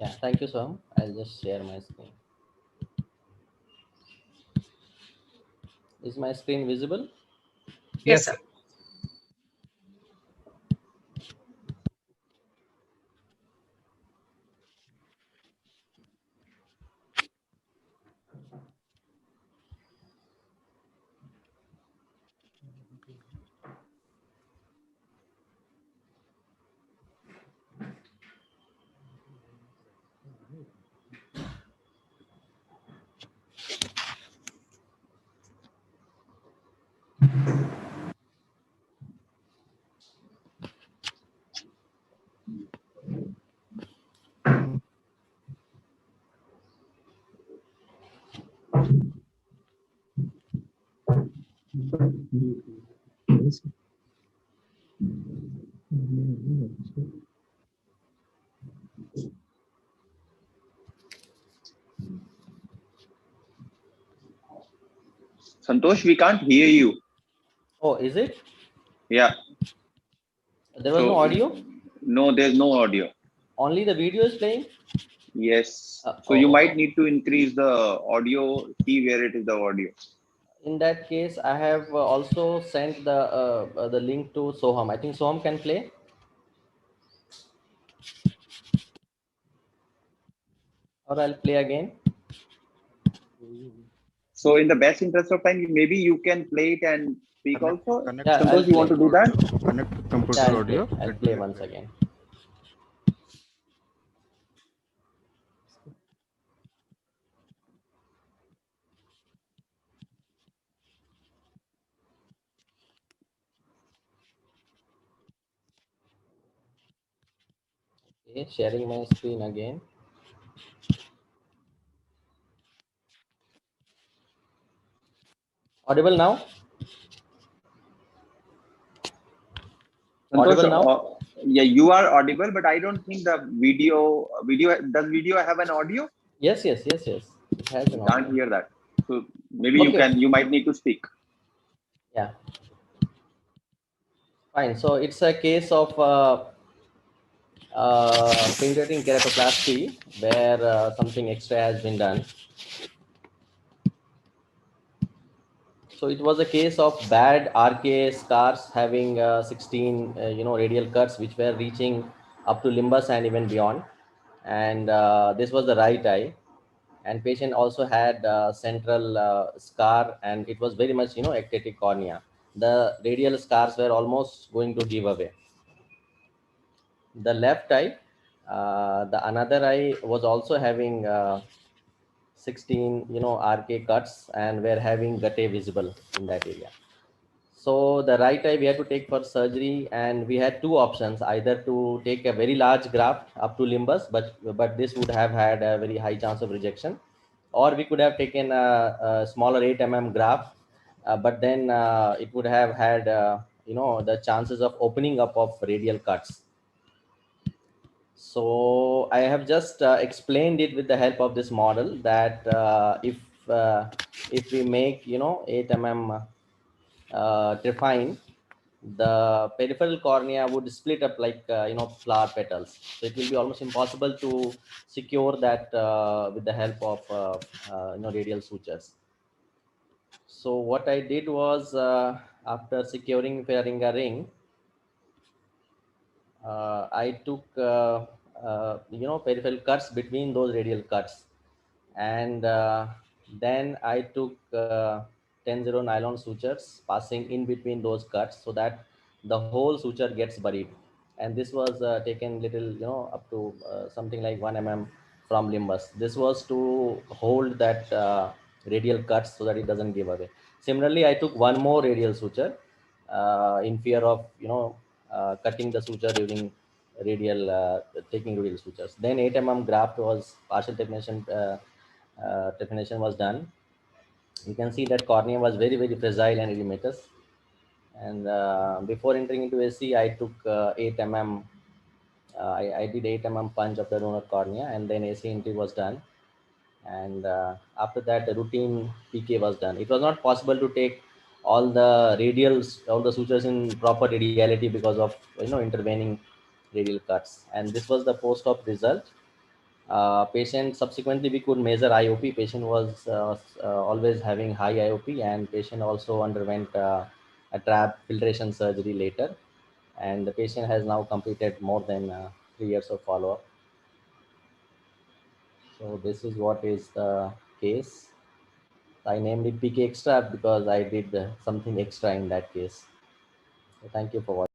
Yeah, thank you, Sam. I'll just share my screen. Is my screen visible? Yes, Yes, sir. sir. Santosh, we can't hear you. Oh, is it? Yeah. There was no So audio? no, there's no audio. Only the video is playing? Yes. So Oh, you oh, might oh. need to increase the audio key where it is the audio. In that case, I have also sent the link to Soham. I think Soham can play. Or I'll play again. So in the best interest of time, maybe you can play it and speak Connect, also. connect Yeah, I'll Santosh, you want play. to do computer that? audio. Connect Yeah, computer I'll audio. play. I'll Let me play once reply. again. Okay, sharing my screen again. Audible now? Santosh, Audible now? yeah, you are audible, but I don't think the video does video have an audio? Yes, yes, yes, yes. It has an We can't audio. hear that. So maybe Okay. you might need to speak. Yeah, fine. So it's a case of pancreatic keratoplasty where something extra has been done. So it was a case of bad RK scars having 16, radial cuts which were reaching up to limbus and even beyond. And this was the right eye. And patient also had central scar, and it was very much, ectatic cornea. The radial scars were almost going to give away. The left eye, the another eye was also having 16, RK cuts and were having guttae visible in that area. So the right eye we had to take for surgery, and we had two options: either to take a very large graft up to limbus, but this would have had a very high chance of rejection, or we could have taken a smaller 8 graft, but then it would have had the chances of opening up of radial cuts. So I have just explained it with the help of this model that if we make 8 define, the peripheral cornea would split up like flower petals. So it will be almost impossible to secure that with the help of radial sutures. So what I did was, after securing Ferringa ring, I took peripheral cuts between those radial cuts, and then I took 10-0 nylon sutures passing in between those cuts so that the whole suture gets buried. And this was taken little, up to something like 1 mm from limbus. This was to hold that radial cuts so that it doesn't give away. Similarly, I took one more radial suture in fear of cutting the suture during radial taking radial sutures. Then 8 mm graft was partial definition was done. You can see that cornea was very, very fragile and edematous. And before entering into SC, I took 8 mm. I did 8 mm punch of the donor cornea, and then AC entry was done. And after that, the routine PK was done. It was not possible to take all the sutures in proper radiality because of intervening radial cuts. And this was the post-op result. Patient subsequently we could measure IOP. Patient was always having high IOP, and patient also underwent a trap filtration surgery later. And the patient has now completed more than 3 years of follow-up. So this is what is the case. I named it PK Extra because I did something extra in that case. So thank you for watching.